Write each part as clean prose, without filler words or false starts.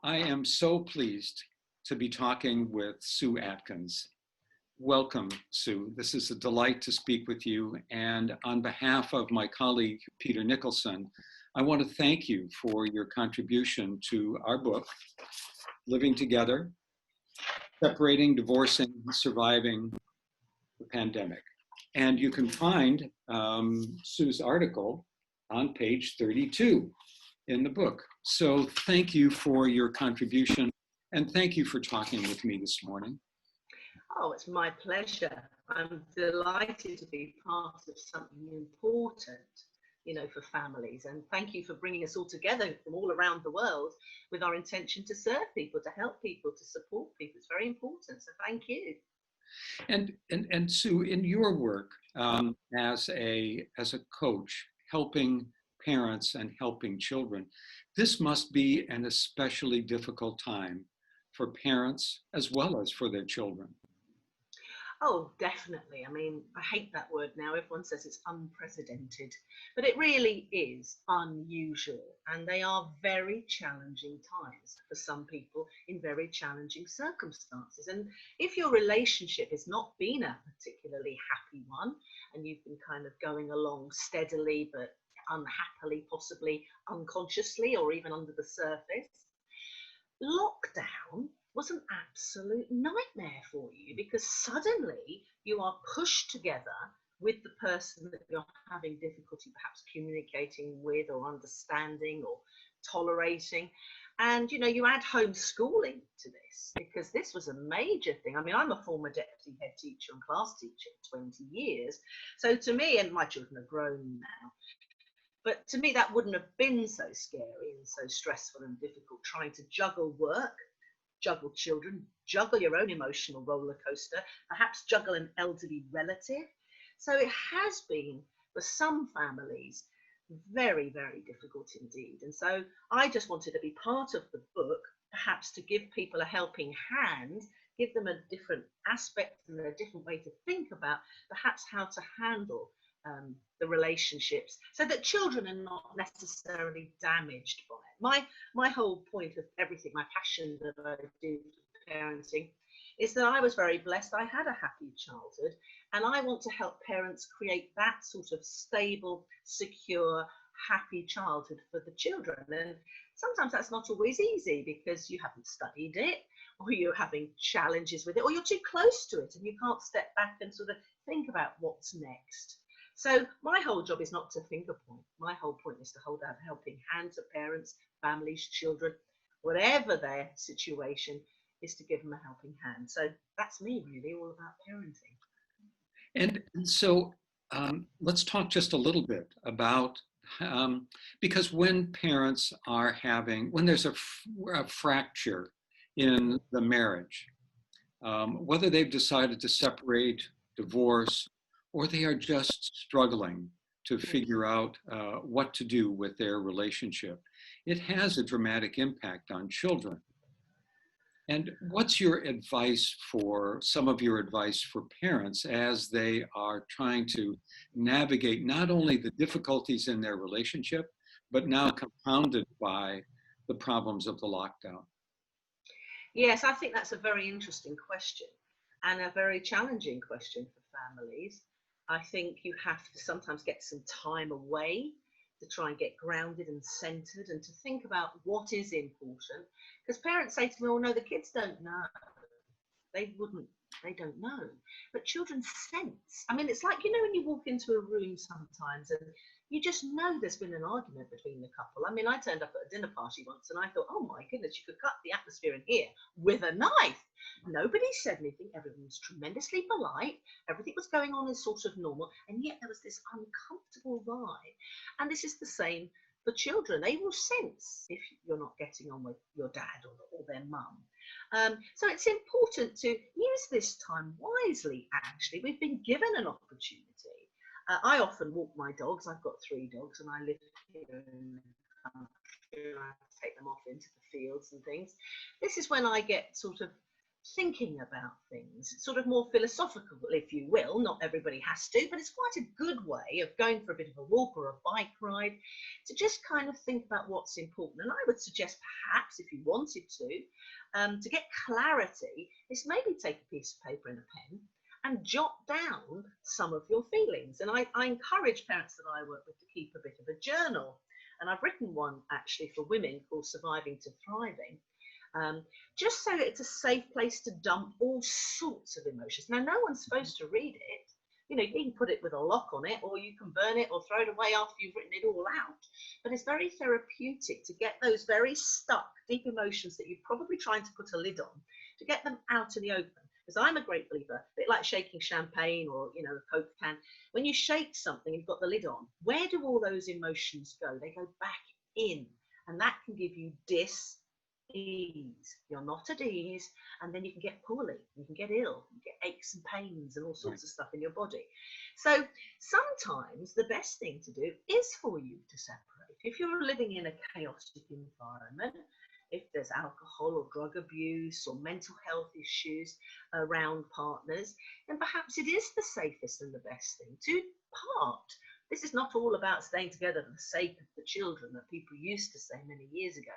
I am so pleased to be talking with Sue Atkins. Welcome, Sue. This is a delight to speak with you. And on behalf of my colleague, Peter Nicholson, I want to thank you for your contribution to our book, Living Together, Separating, Divorcing, Surviving the Pandemic. And you can find Sue's article on page 32 in the book. So thank you for your contribution and thank you for talking with me this morning. Oh, it's my pleasure. I'm delighted to be part of something important, for families. And thank you for bringing us all together from all around the world with our intention to serve people, to help people, to support people. It's very important. So thank you. And Sue, in your work as a coach, helping parents and helping children, this must be an especially difficult time for parents as well as for their children. Oh, definitely. I mean, I hate that word now. Everyone says it's unprecedented, but it really is unusual. And they are very challenging times for some people in very challenging circumstances. And if your relationship has not been a particularly happy one, and you've been kind of going along steadily, but unhappily, possibly unconsciously, or even under the surface, lockdown was an absolute nightmare for you because suddenly you are pushed together with the person that you're having difficulty perhaps communicating with or understanding or tolerating. And you add homeschooling to this because this was a major thing. I mean, I'm a former deputy head teacher and class teacher for 20 years. So to me, and my children are grown now, but to me that wouldn't have been so scary and so stressful and difficult, trying to juggle work, juggle children, juggle your own emotional roller coaster, perhaps juggle an elderly relative. So it has been, for some families, very, very difficult indeed. And so I just wanted to be part of the book, perhaps to give people a helping hand, give them a different aspect and a different way to think about perhaps how to handle the relationships so that children are not necessarily damaged by it. My whole point of everything, my passion that I do for parenting, is that I was very blessed. I had a happy childhood, and I want to help parents create that sort of stable, secure, happy childhood for the children. And sometimes that's not always easy because you haven't studied it, or you're having challenges with it, or you're too close to it and you can't step back and sort of think about what's next. So my whole job is not to finger point. My whole point is to hold out a helping hand to parents, families, children, whatever their situation, is to give them a helping hand. So that's me really, all about parenting. And so let's talk just a little bit about, because when parents are when there's a fracture in the marriage, whether they've decided to separate, divorce, or they are just struggling to figure out what to do with their relationship, it has a dramatic impact on children. And what's your advice some of your advice for parents as they are trying to navigate not only the difficulties in their relationship, but now compounded by the problems of the lockdown? Yes, I think that's a very interesting question and a very challenging question for families. I think you have to sometimes get some time away to try and get grounded and centered and to think about what is important. Because parents say to me, oh no, the kids don't know. They don't know. But children sense. I mean, it's like, when you walk into a room sometimes and you just know there's been an argument between the couple. I mean, I turned up at a dinner party once and I thought, oh my goodness, you could cut the atmosphere in here with a knife. Nobody said anything. Everyone was tremendously polite. Everything was going on as sort of normal. And yet there was this uncomfortable vibe. And this is the same for children. They will sense if you're not getting on with your dad or their mum. So it's important to use this time wisely, actually. We've been given an opportunity. I often walk my dogs. I've got 3 dogs and I live here in the country. I take them off into the fields and things. This is when I get sort of thinking about things. It's sort of more philosophical, if you will. Not everybody has to, but it's quite a good way of going for a bit of a walk or a bike ride to just kind of think about what's important. And I would suggest perhaps, if you wanted to get clarity, is maybe take a piece of paper and a pen and jot down some of your feelings. And I encourage parents that I work with to keep a bit of a journal. And I've written one actually for women called Surviving to Thriving. Just so it's a safe place to dump all sorts of emotions. Now, no one's supposed to read it. You know, you can put it with a lock on it, or you can burn it or throw it away after you've written it all out. But it's very therapeutic to get those very stuck, deep emotions that you're probably trying to put a lid on, to get them out in the open. Because I'm a great believer, a bit like shaking champagne or, you know, a Coke can. When you shake something and you've got the lid on, where do all those emotions go? They go back in. And that can give you dis-ease. You're not at ease, and then you can get poorly, you can get ill, you get aches and pains and all sorts of stuff in your body. So sometimes the best thing to do is for you to separate. If you're living in a chaotic environment, if there's alcohol or drug abuse or mental health issues around partners, then perhaps it is the safest and the best thing to part. This is not all about staying together for the sake of the children that people used to say many years ago.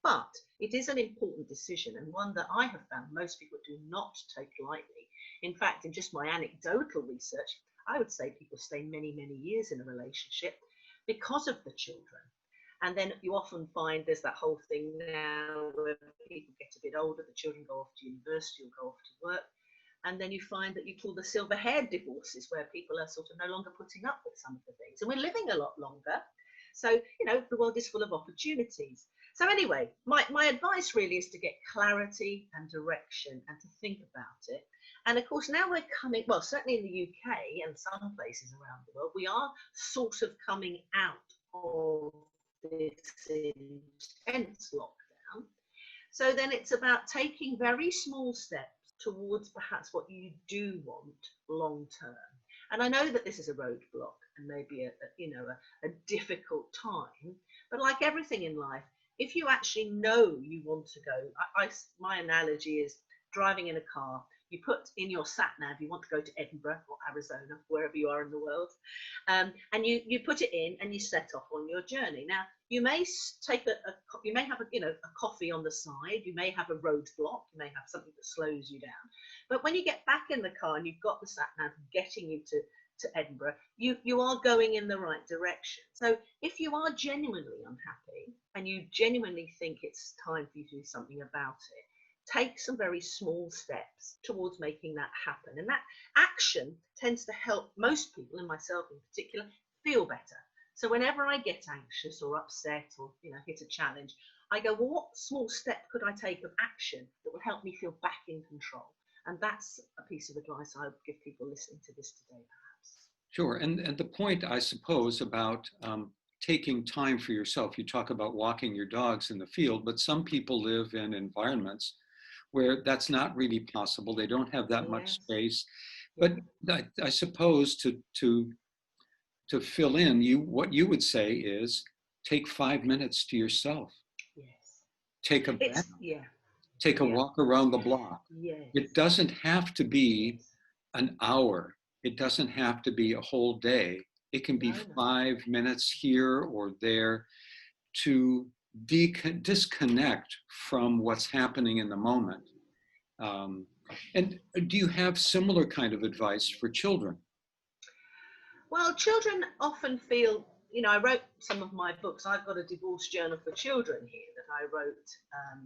But it is an important decision, and one that I have found most people do not take lightly. In fact, in just my anecdotal research, I would say people stay many, many years in a relationship because of the children. And then you often find there's that whole thing now where people get a bit older, the children go off to university or go off to work. And then you find that you call the silver-haired divorces, where people are sort of no longer putting up with some of the things. And we're living a lot longer. So, you know, the world is full of opportunities. So anyway, my advice really is to get clarity and direction and to think about it. And of course, now we're coming, well, certainly in the UK and some places around the world, we are sort of coming out of this intense lockdown. So then it's about taking very small steps towards perhaps what you do want long term. And I know that this is a roadblock and maybe a difficult time, but like everything in life, if you actually know you want to go, my analogy is driving in a car. You put in your sat nav, you want to go to Edinburgh or Arizona, wherever you are in the world, and you put it in and you set off on your journey. Now, you may take you may have a coffee on the side, you may have a roadblock, you may have something that slows you down. But when you get back in the car and you've got the sat nav getting you to Edinburgh, you are going in the right direction. So if you are genuinely unhappy and you genuinely think it's time for you to do something about it, take some very small steps towards making that happen. And that action tends to help most people, and myself in particular, feel better. So whenever I get anxious or upset or hit a challenge, I go, well, what small step could I take of action that will help me feel back in control? And that's a piece of advice I would give people listening to this today, perhaps. Sure. And the point, I suppose, about taking time for yourself, you talk about walking your dogs in the field, but some people live in environments where that's not really possible. They don't have that much space. But I suppose to fill in, what you would say is take 5 minutes to yourself. Yes. Take a bath. Take a walk around the block. Yes. It doesn't have to be an hour. It doesn't have to be a whole day. It can be 5 minutes here or there to disconnect from what's happening in the moment. And do you have similar kind of advice for children? Well, children often feel, I wrote some of my books. I've got a divorce journal for children here that I wrote.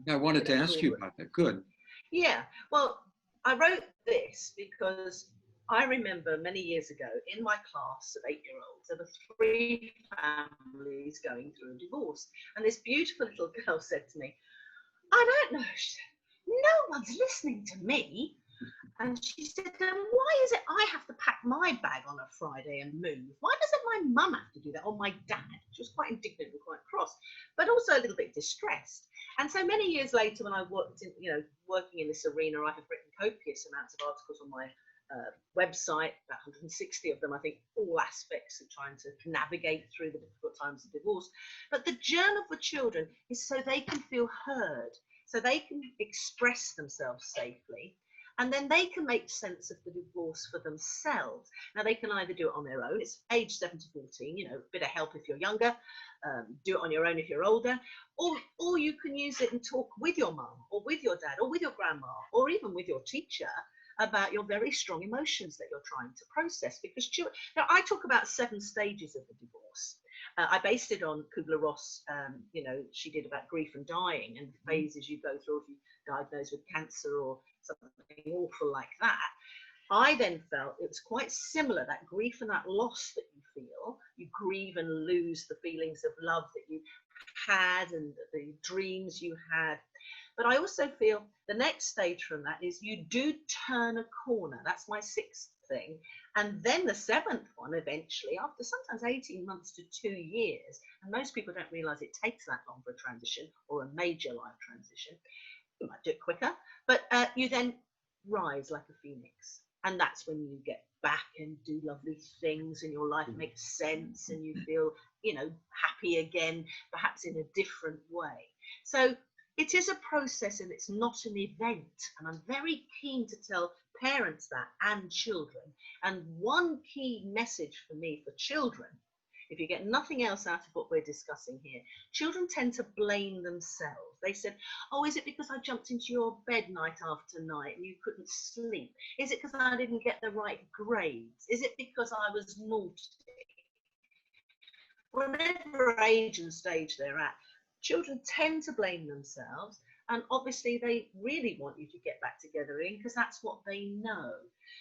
I wanted to ask you about that. Good. Yeah. Well, I wrote this because I remember many years ago in my class of 8-year-olds, there were 3 families going through a divorce. And this beautiful little girl said to me, I don't know, no one's listening to me. And she said, why is it I have to pack my bag on a Friday and move? Why doesn't my mum have to do that, or my dad? She was quite indignant and quite cross, but also a little bit distressed. And so many years later, when I worked in, working in this arena, I have written copious amounts of articles on my website, about 160 of them, I think, all aspects of trying to navigate through the difficult times of divorce. But the journal for children is so they can feel heard, so they can express themselves safely. And then they can make sense of the divorce for themselves. Now, they can either do it on their own, it's age 7 to 14, you know, a bit of help if you're younger, do it on your own if you're older, or you can use it and talk with your mum or with your dad or with your grandma or even with your teacher about your very strong emotions that you're trying to process. Because children, now I talk about 7 stages of the divorce. I based it on Kubler-Ross. You know, she did about grief and dying and the phases you go through if you're diagnosed with cancer or something awful like that. I then felt it was quite similar, that grief and that loss that you feel. You grieve and lose the feelings of love that you had and the dreams you had. But I also feel the next stage from that is you do turn a corner. That's my 6th thing. And then the 7th one, eventually, after sometimes 18 months to 2 years, and most people don't realize it takes that long for a transition or a major life transition. You might do it quicker, but you then rise like a phoenix. And that's when you get back and do lovely things and your life makes sense and you feel, you know, happy again, perhaps in a different way. So it is a process and it's not an event. And I'm very keen to tell parents that and children. And one key message for me for children, if you get nothing else out of what we're discussing here, children tend to blame themselves. They said, oh, is it because I jumped into your bed night after night and you couldn't sleep? Is it because I didn't get the right grades? Is it because I was naughty? Whatever age and stage they're at, children tend to blame themselves. And obviously they really want you to get back together again because that's what they know.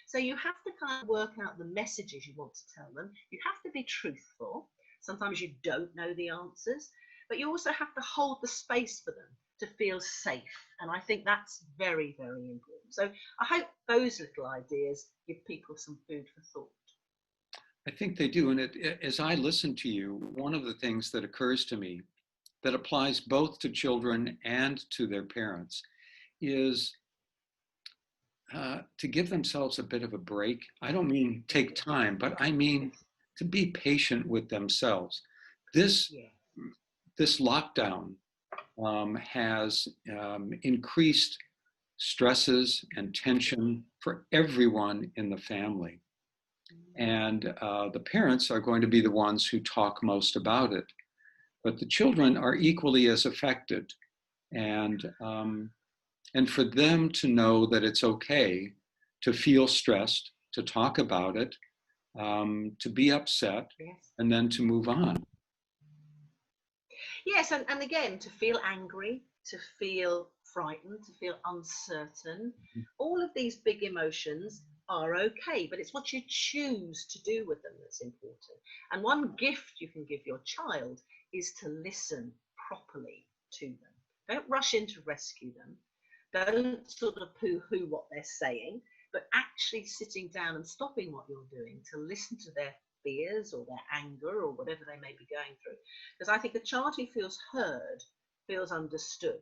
So you have to kind of work out the messages you want to tell them. You have to be truthful. Sometimes you don't know the answers, but you also have to hold the space for them to feel safe. And I think that's very, very important. So I hope those little ideas give people some food for thought. I think they do. And as I listen to you, one of the things that occurs to me that applies both to children and to their parents is to give themselves a bit of a break. I don't mean take time, but I mean to be patient with themselves. This, this lockdown has increased stresses and tension for everyone in the family. And the parents are going to be the ones who talk most about it. But the children are equally as affected. And for them to know that it's okay to feel stressed, to talk about it, to be upset, and then to move on. Yes, and again, to feel angry, to feel frightened, to feel uncertain, all of these big emotions are okay, but it's what you choose to do with them that's important. And one gift you can give your child is to listen properly to them. Don't rush in to rescue them. Don't sort of poo-hoo what they're saying, but actually sitting down and stopping what you're doing to listen to their fears or their anger or whatever they may be going through. Because I think a child who feels heard feels understood.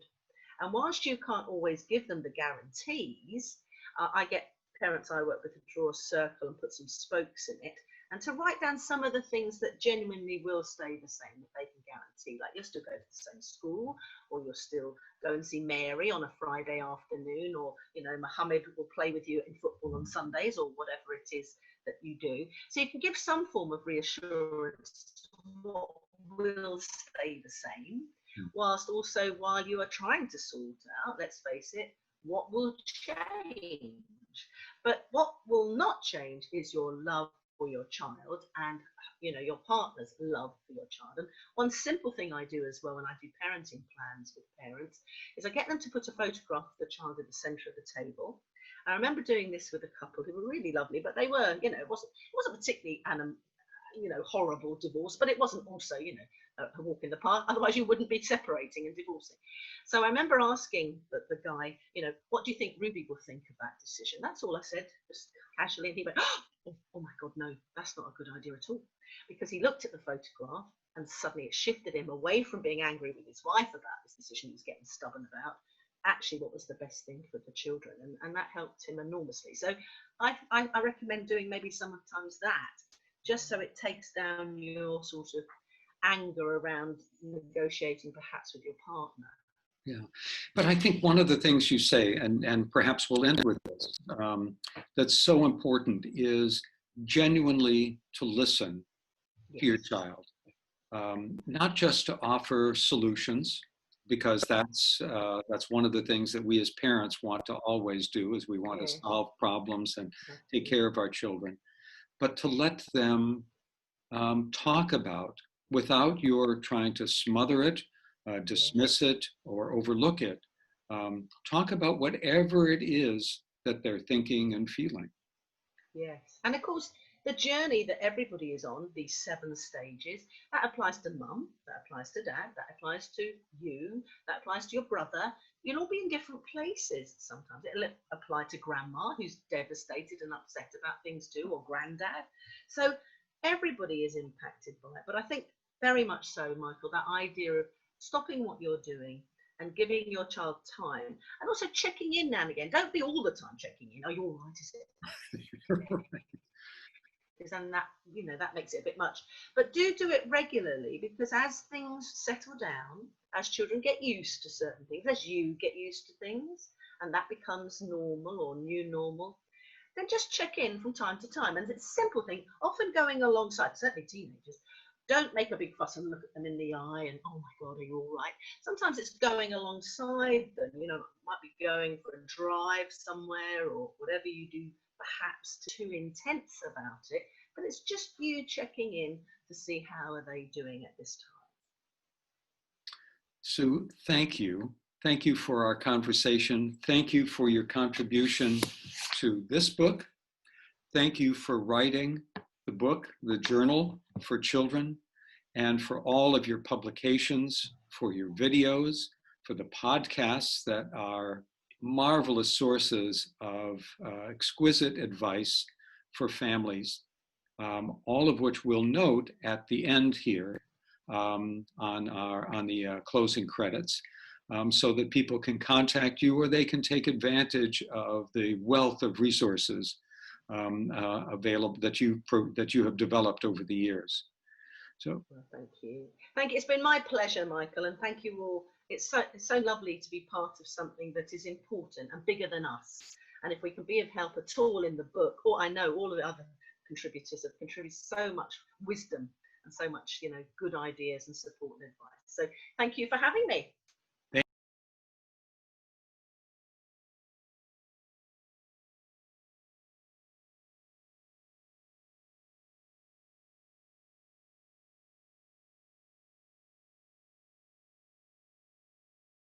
And whilst you can't always give them the guarantees, I get parents I work with to draw a circle and put some spokes in it, and to write down some of the things that genuinely will stay the same, that they can guarantee. Like you'll still go to the same school, or you'll still go and see Mary on a Friday afternoon, or, you know, Mohammed will play with you in football on Sundays, or whatever it is that you do. So you can give some form of reassurance what will stay the same, whilst also, while you are trying to sort out, let's face it, what will change. But what will not change is your love for your child and, you know, your partner's love for your child. And one simple thing I do as well when I do parenting plans with parents is I get them to put a photograph of the child at the centre of the table. I remember doing this with a couple who were really lovely, but they were, you know, it wasn't particularly horrible divorce, but it wasn't also, you know, a walk in the park. Otherwise you wouldn't be separating and divorcing. So I remember asking the guy, you know, what do you think Ruby will think of that decision? That's all I said, just casually. And he went, oh my God, no, that's not a good idea at all. Because he looked at the photograph and suddenly it shifted him away from being angry with his wife about this decision he was getting stubborn about, actually what was the best thing for the children. And that helped him enormously. So I recommend doing maybe sometimes that, just so it takes down your sort of anger around negotiating perhaps with your partner. Yeah. But I think one of the things you say, and perhaps we'll end with this, that's so important is genuinely to listen to your Yes, child, not just to offer solutions, because that's one of the things that we as parents want to always do, is we want to yes, solve problems and take absolutely. care of our children, but to let them talk about without your trying to smother it, Yes, dismiss it, or overlook it. Talk about whatever it is that they're thinking and feeling. yes. And of course, the journey that everybody is on, these 7 stages, that applies to mum, that applies to dad, that applies to you, that applies to your brother. You'll all be in different places sometimes. It'll apply to grandma, who's devastated and upset about things too, or granddad. So everybody is impacted by it. But I think very much so, Michael, that idea of stopping what you're doing and giving your child time, and also checking in now and again. Don't be all the time checking in. Are you all right? Is it is, and that, that makes it a bit much, but do it regularly, because as things settle down, as children get used to certain things, as you get used to things, and that becomes normal or new normal, then just check in from time to time. And it's a simple thing, often going alongside, certainly teenagers, don't make a big fuss and look at them in the eye and, oh my God, are you all right? Sometimes it's going alongside them, might be going for a drive somewhere or whatever you do, perhaps too intense about it, but it's just you checking in to see how are they doing at this time. Sue, thank you. Thank you for our conversation. Thank you for your contribution to this book. Thank you for writing the book, the journal for children, and for all of your publications, for your videos, for the podcasts that are marvelous sources of exquisite advice for families, all of which we'll note at the end here on the closing credits, so that people can contact you or they can take advantage of the wealth of resources available that you have developed over the years. So, Well, thank you. Thank you. It's been my pleasure, Michael, and thank you all. It's so lovely to be part of something that is important and bigger than us. And if we can be of help at all in the book, or I know all of the other contributors have contributed so much wisdom and so much, good ideas and support and advice. So thank you for having me.